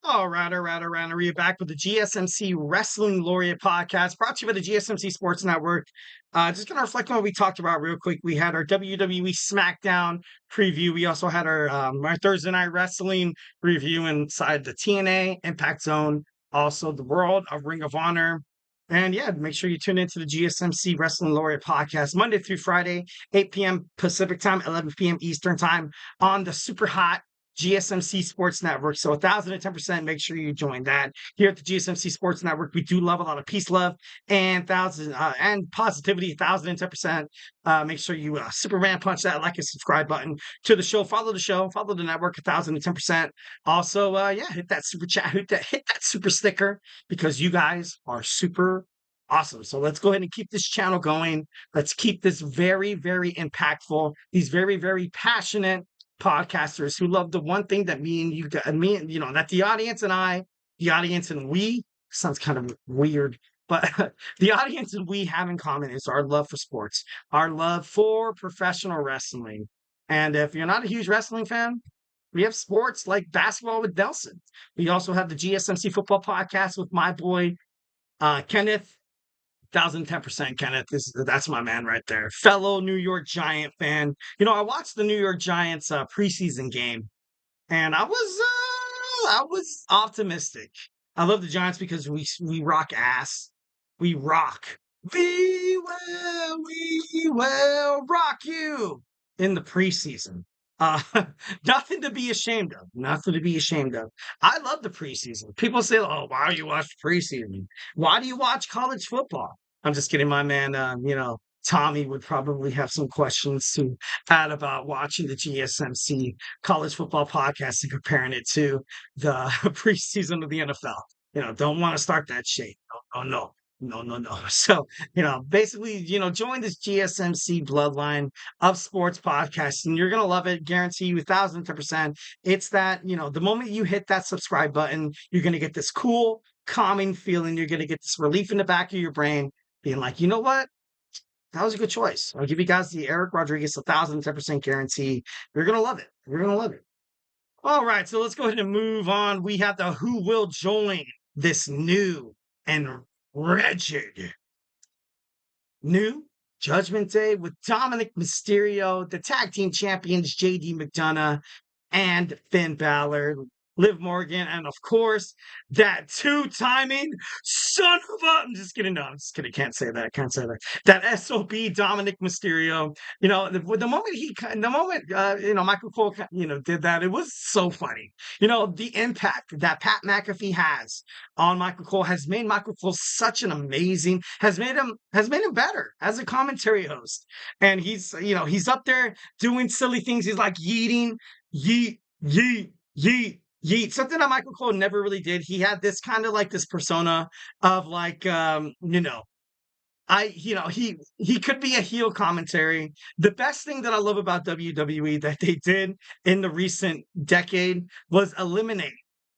All right. Rhea back with the GSMC Wrestling Laureate Podcast, brought to you by the GSMC Sports Network. Just going to reflect on what we talked about real quick. We had our WWE SmackDown preview. We also had our Thursday Night Wrestling review inside the TNA Impact Zone, also the World of Ring of Honor. And yeah, make sure you tune into the GSMC Wrestling Laureate Podcast Monday through Friday, 8 p.m. Pacific Time, 11 p.m. Eastern Time on the super hot GSMC Sports Network. So 1,010%, make sure you join that. Here at the GSMC Sports Network, we do love a lot of peace, love, and positivity. 1,010%. Make sure you Superman punch that like and subscribe button to the show. Follow the show. Follow the network. 1,010%. Also, hit that super chat. Hit that super sticker because you guys are super awesome. So let's go ahead and keep this channel going. Let's keep this very, very impactful. These very, very passionate podcasters who love the one thing that that the audience and we sounds kind of weird, but the audience and we have in common is our love for sports, our love for professional wrestling. And if you're not a huge wrestling fan, we have sports like basketball with Nelson. We also have the GSMC football podcast with my boy Kenneth. 1,010%, Kenneth. That's my man right there. Fellow New York Giant fan. I watched the New York Giants preseason game, and I was optimistic. I love the Giants because we rock ass. We rock. We will rock you in the preseason. Uh, nothing to be ashamed of. Nothing to be ashamed of. I love the preseason. People say, "Oh, why do you watch preseason? Why do you watch college football?" I'm just kidding, my man. Tommy would probably have some questions to add about watching the GSMC college football podcast and comparing it to the preseason of the NFL. Don't want to start that shit. No, no, no, no, no. So, basically, join this GSMC bloodline of sports podcasts, and you're going to love it. Guarantee you 1,010%. It's that, the moment you hit that subscribe button, you're going to get this cool, calming feeling. You're going to get this relief in the back of your brain being like, you know what? That was a good choice. I'll give you guys the Eric Rodriguez 1,010% guarantee. You're going to love it. You're going to love it. All right, so let's go ahead and move on. We have the who will join this new and wretched new Judgment Day with Dominic Mysterio, the tag team champions JD McDonough and Finn Balor, Liv Morgan, and of course, that two-timing son of a... I'm just kidding. No, I'm just kidding. Can't say that. Can't say that. That SOB Dominic Mysterio. The moment Michael Cole, did that, it was so funny. The impact that Pat McAfee has on Michael Cole has made Michael Cole such an amazing, has made him better as a commentary host. And he's up there doing silly things. He's like yeeting, yeet, yeet, yeet. Yeet, something that Michael Cole never really did. He had this kind of like this persona of like, he could be a heel commentary. The best thing that I love about WWE that they did in the recent decade was eliminate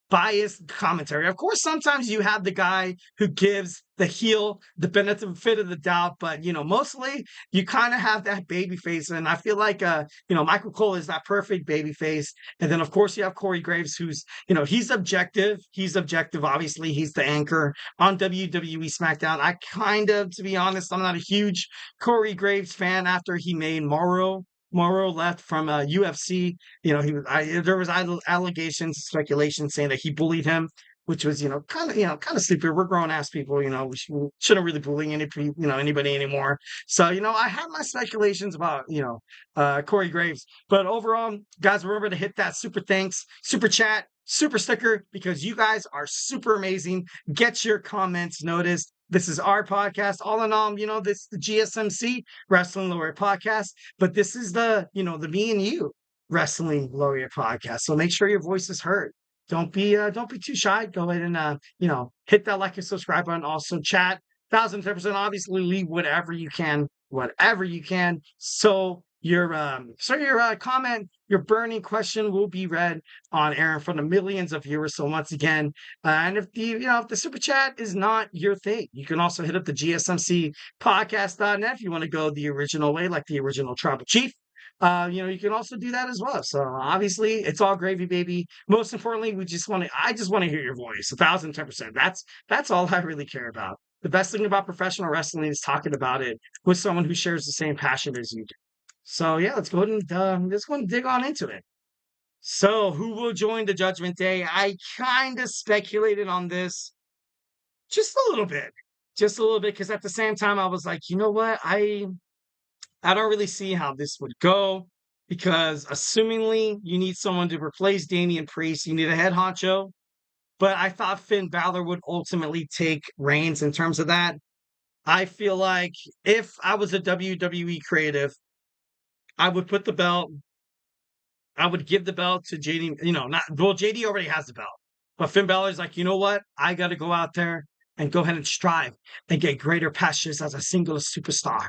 biased commentary. Of course, sometimes you have the guy who gives the heel the benefit of the doubt, but mostly you kind of have that baby face. And I feel like Michael Cole is that perfect baby face. And then of course you have Corey Graves, who's he's objective. He's objective. Obviously, he's the anchor on WWE SmackDown. I kind of, to be honest, I'm not a huge Corey Graves fan after he made Morrow left from UFC. There was allegations, speculation saying that he bullied him, which was kind of stupid. We're grown ass people. We shouldn't really bully anybody anymore. So I have my speculations about Corey Graves, but overall, guys, remember to hit that super thanks, super chat, super sticker because you guys are super amazing. Get your comments noticed. This is our podcast. All in all, this is the GSMC Wrestling Laureate Podcast, but this is the me and you Wrestling Laureate Podcast. So make sure your voice is heard. Don't be too shy. Go ahead and hit that like and subscribe button. Also chat 1,010%. Obviously, leave whatever you can. So your comment, your burning question will be read on air in front of millions of viewers. So once again, and if the super chat is not your thing, you can also hit up the GSMC podcast.net if you want to go the original way, like the original Tribal Chief. You can also do that as well. So obviously, it's all gravy, baby. Most importantly, I just want to hear your voice, 1,010%. That's all I really care about. The best thing about professional wrestling is talking about it with someone who shares the same passion as you do. So yeah, let's go and dig on into it. So who will join the Judgment Day? I kind of speculated on this just a little bit, because at the same time I was like, you know what, I don't really see how this would go, because assumingly you need someone to replace Damian Priest, you need a head honcho. But I thought Finn Balor would ultimately take reins in terms of that. I feel like if I was a WWE creative, I would put the belt, I would give the belt to JD. Not well, JD already has the belt, but Finn Balor's like, you know what? I got to go out there and go ahead and strive and get greater pastures as a single superstar.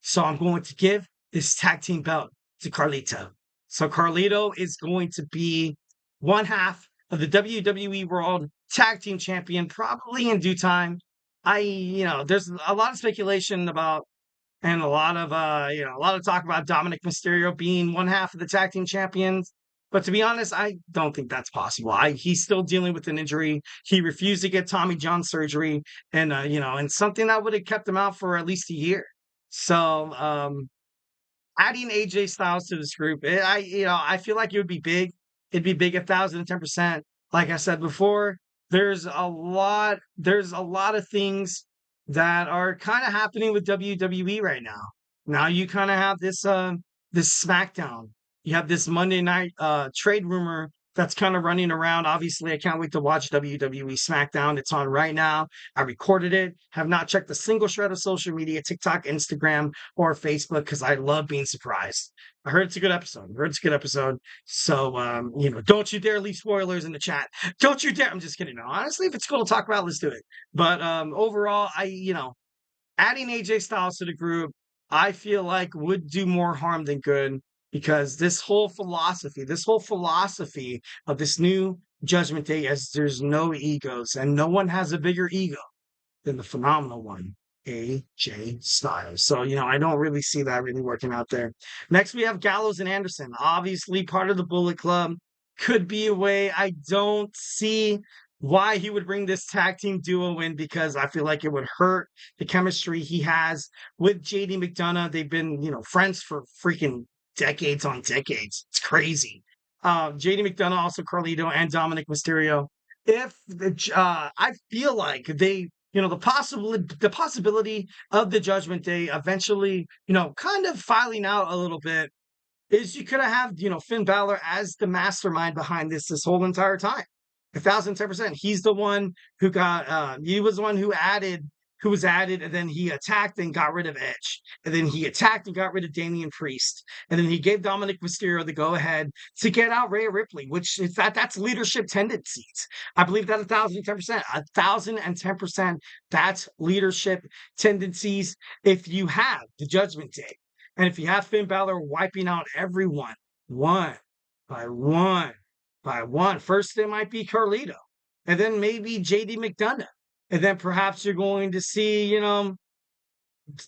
So I'm going to give this tag team belt to Carlito. So Carlito is going to be one half of the WWE World Tag Team Champion, probably in due time. There's a lot of speculation about, and a lot of talk about Dominic Mysterio being one half of the tag team champions. But to be honest, I don't think that's possible. He's still dealing with an injury. He refused to get Tommy John surgery, and something that would have kept him out for at least a year. So, adding AJ Styles to this group, I feel like it would be big. It'd be big 1,010%. Like I said before, there's a lot of things that are kind of happening with WWE right now. Now you kind of have this SmackDown. You have this Monday night trade rumor that's kind of running around. Obviously, I can't wait to watch WWE SmackDown. It's on right now. I recorded it. Have not checked a single shred of social media, TikTok, Instagram, or Facebook, because I love being surprised. I heard it's a good episode. So, don't you dare leave spoilers in the chat. Don't you dare. I'm just kidding. No, honestly, if it's cool to talk about, let's do it. But overall, adding AJ Styles to the group, I feel like would do more harm than good, because this whole philosophy of this new Judgment Day, as there's no egos and no one has a bigger ego than the phenomenal one, AJ Styles. So, I don't really see that really working out there. Next, we have Gallows and Anderson, obviously part of the Bullet Club. Could be a way. I don't see why he would bring this tag team duo in, because I feel like it would hurt the chemistry he has with JD McDonough. They've been, friends for freaking decades on decades. It's crazy. JD McDonough, also Carlito, and Dominic Mysterio. I feel like the possibility of the Judgment Day eventually, kind of filing out a little bit, is you could have, Finn Balor as the mastermind behind this whole entire time. 1,010%. He's the one he was the one who was added, and then he attacked and got rid of Edge. And then he attacked and got rid of Damien Priest. And then he gave Dominic Mysterio the go-ahead to get out Rhea Ripley, which is that's leadership tendencies. I believe that 1,010%. 1,010%. That's leadership tendencies. If you have the Judgment Day, and if you have Finn Balor wiping out everyone, one by one by one, first it might be Carlito, and then maybe JD McDonough. And then perhaps you're going to see,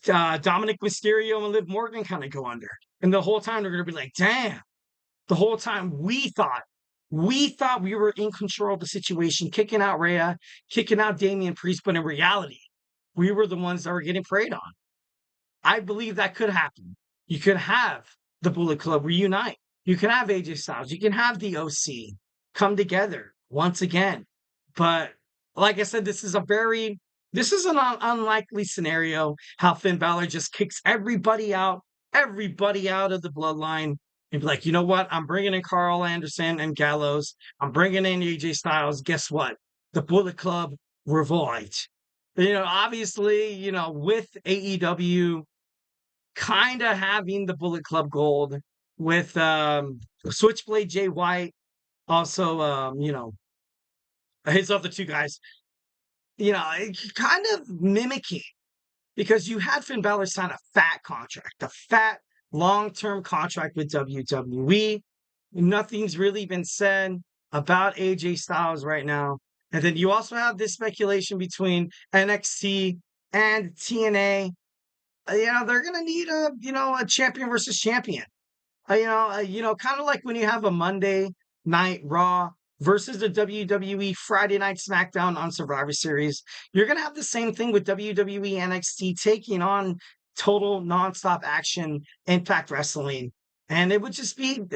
Dominic Mysterio and Liv Morgan kind of go under. And the whole time they're going to be like, damn, the whole time we thought we were in control of the situation, kicking out Rhea, kicking out Damian Priest, but in reality, we were the ones that were getting preyed on. I believe that could happen. You could have the Bullet Club reunite. You can have AJ Styles. You can have the OC come together once again. But like I said, this is an unlikely scenario, how Finn Balor just kicks everybody out of the bloodline, and be like, you know what? I'm bringing in Carl Anderson and Gallows. I'm bringing in AJ Styles. Guess what? The Bullet Club revived. Obviously, with AEW kind of having the Bullet Club Gold, with Switchblade Jay White, also, his other two guys, kind of mimicking, because you had Finn Balor sign a fat long-term contract with WWE. Nothing's really been said about AJ Styles right now. And then you also have this speculation between NXT and TNA. They're going to need a champion versus champion. Kind of like when you have a Monday Night Raw versus the WWE Friday Night SmackDown on Survivor Series. You're gonna have the same thing with WWE NXT taking on total nonstop action Impact Wrestling, and I think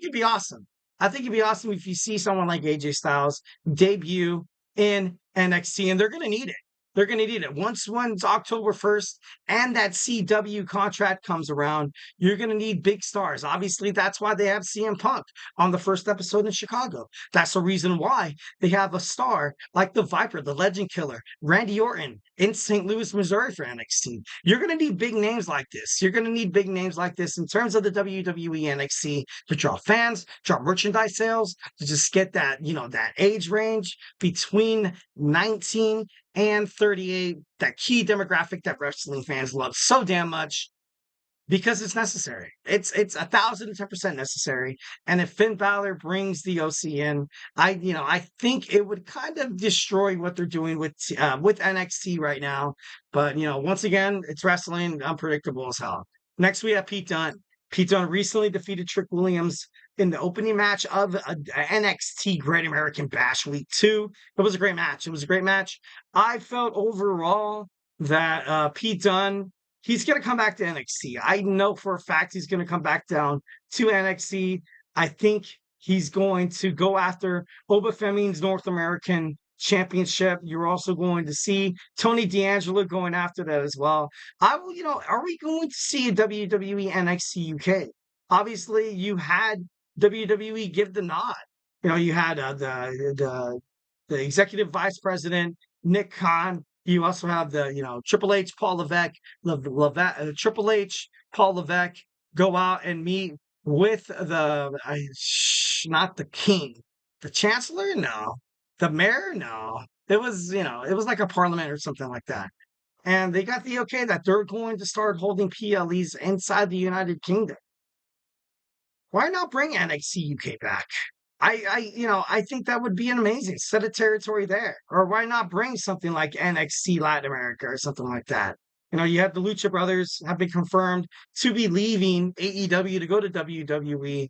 it'd be awesome. I think it'd be awesome if you see someone like AJ Styles debut in NXT, and they're gonna need it. They're gonna need it once October 1st and that CW contract comes around. You're going to need big stars. Obviously, that's why they have CM Punk on the first episode in Chicago. That's the reason why they have a star like the Viper, the Legend Killer, Randy Orton in St. Louis, Missouri for NXT. You're going to need big names like this. You're going to need big names like this in terms of the WWE NXT to draw fans, draw merchandise sales, to just get that, that age range between 19 and 38, that key demographic that wrestling fans love so damn much because it's necessary. It's 1,010% necessary. And if Finn Balor brings the OC in, I think it would kind of destroy what they're doing with NXT right now. But once again, it's wrestling, unpredictable as hell. Next, we have Pete Dunne. Pete Dunne recently defeated Trick Williams in the opening match of a NXT Great American Bash Week 2. It was a great match. It was a great match. I felt overall that Pete Dunne, he's going to come back to NXT. I know for a fact he's going to come back down to NXT. I think he's going to go after Oba Femi's North American Championship. You're also going to see Tony D'Angelo going after that as well. Are we going to see a WWE NXT UK? Obviously, you had WWE give the nod. You had the executive vice president, Nick Khan. You also have the, Triple H, Paul Levesque, Triple H, Paul Levesque go out and meet with not the king, the chancellor, no, the mayor, no. It was like a parliament or something like that. And they got the okay that they're going to start holding PLEs inside the United Kingdom. Why not bring NXT UK back? I think that would be an amazing set of territory there. Or why not bring something like NXT Latin America or something like that? You have the Lucha Brothers have been confirmed to be leaving AEW to go to WWE.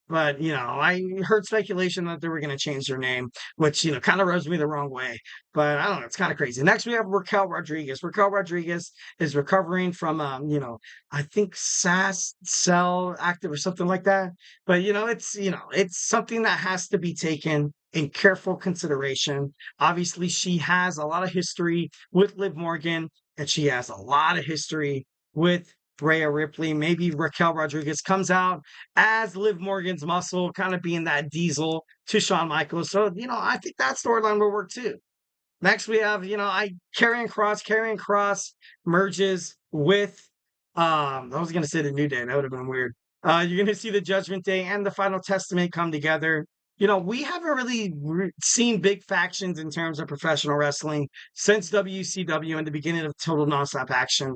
But, I heard speculation that they were going to change their name, which, kind of rubs me the wrong way. But I don't know. It's kind of crazy. Next, we have Raquel Rodriguez. Raquel Rodriguez is recovering from, I think SAS cell active or something like that. But, it's something that has to be taken in careful consideration. Obviously, she has a lot of history with Liv Morgan, and she has a lot of history with Rhea Ripley. Maybe Raquel Rodriguez comes out as Liv Morgan's muscle, kind of being that diesel to Shawn Michaels. So, I think that storyline will work too. Next, we have, Karrion Kross. Karrion Kross merges with, I was going to say the New Day. That would have been weird. You're going to see the Judgment Day and the Final Testament come together. We haven't really seen big factions in terms of professional wrestling since WCW and the beginning of Total Nonstop Action,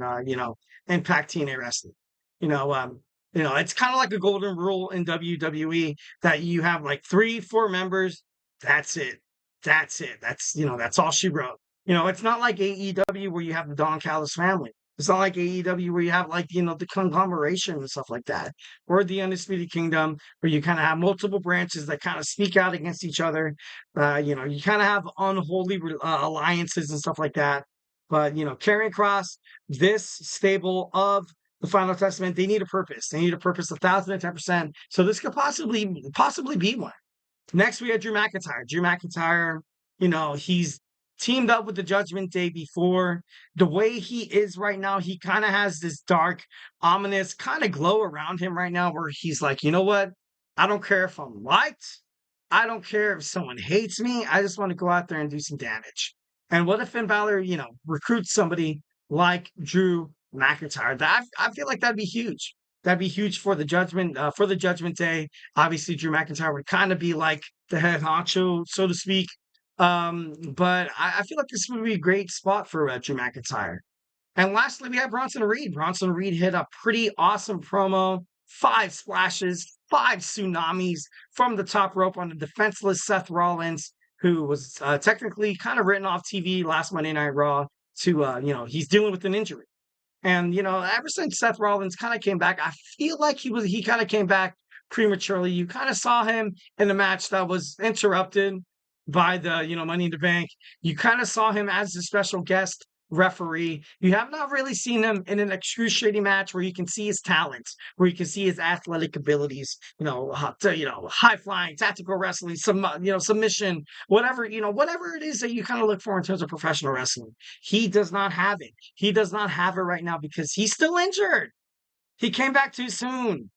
Impact TNA Wrestling. It's kind of like a golden rule in WWE that you have like 3-4 members. That's it. That's it. That's all she wrote. It's not like AEW where you have the Don Callis family. It's not like AEW where you have like, the conglomeration and stuff like that. Or the Undisputed Kingdom where you kind of have multiple branches that kind of speak out against each other. You kind of have unholy alliances and stuff like that. But, Karrion Kross, this stable of the Final Testament, they need a purpose. They need a purpose 1,010%. So this could possibly be one. Next, we have Drew McIntyre. Drew McIntyre, he's teamed up with the Judgment Day before. The way he is right now, he kind of has this dark, ominous kind of glow around him right now where he's like, you know what? I don't care if I'm liked. I don't care if someone hates me. I just want to go out there and do some damage. And what if Finn Balor, recruits somebody like Drew McIntyre? I feel like that'd be huge. That'd be huge for the Judgment Day. Obviously, Drew McIntyre would kind of be like the head honcho, so to speak. But I feel like this would be a great spot for Drew McIntyre. And lastly, we have Bronson Reed. Bronson Reed hit a pretty awesome promo. 5 splashes, 5 tsunamis from the top rope on the defenseless Seth Rollins, who was technically kind of written off TV last Monday Night Raw to, he's dealing with an injury. And, ever since Seth Rollins kind of came back, I feel like he kind of came back prematurely. You kind of saw him in a match that was interrupted by the, Money in the Bank. You kind of saw him as a special guest referee. You have not really seen him in an excruciating match where you can see his talents, where you can see his athletic abilities, high flying, tactical wrestling, submission, whatever it is that you kind of look for in terms of professional wrestling. He does not have it. He does not have it right now because he's still injured. He came back too soon.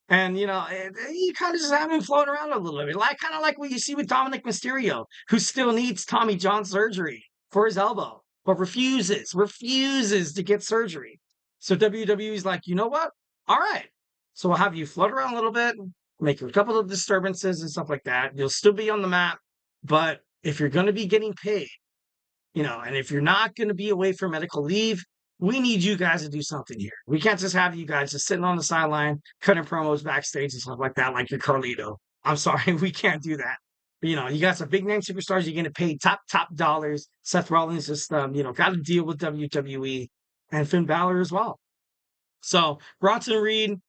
And, you kind of just have him floating around a little bit. Kind of like what you see with Dominic Mysterio, who still needs Tommy John surgery for his elbow, but refuses to get surgery. So WWE's like, you know what? All right. So we'll have you float around a little bit, make a couple of disturbances and stuff like that. You'll still be on the map. But if you're going to be getting paid, and if you're not going to be away for medical leave, we need you guys to do something here. We can't just have you guys just sitting on the sideline, cutting promos backstage and stuff like that, like you're Carlito. I'm sorry, we can't do that. You got some big name superstars. You're getting paid top dollars. Seth Rollins just, got to deal with WWE and Finn Balor as well. So Bronson Reed,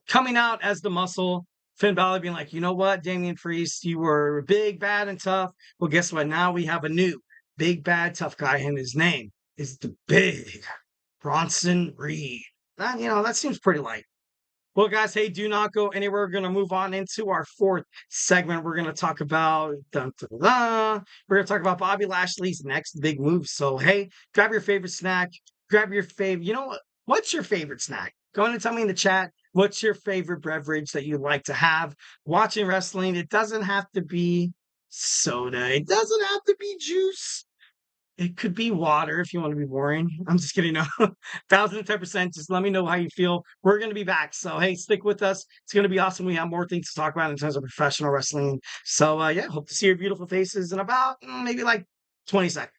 coming out as the muscle. Finn Balor being like, you know what, Damien Priest, you were big, bad, and tough. Well, guess what? Now we have a new big, bad, tough guy, and his name is the big Bronson Reed. That seems pretty light. Well, guys, hey, do not go anywhere. We're going to move on into our fourth segment. We're going to talk about we're going to talk about Bobby Lashley's next big move. So, hey, grab your favorite snack. Grab your favorite. You know what? What's your favorite snack? Go ahead and tell me in the chat. What's your favorite beverage that you like to have watching wrestling? It doesn't have to be soda. It doesn't have to be juice. It could be water if you want to be boring. I'm just kidding. No, 1,010%. Just let me know how you feel. We're going to be back. So, hey, stick with us. It's going to be awesome. We have more things to talk about in terms of professional wrestling. So, hope to see your beautiful faces in about maybe like 20 seconds.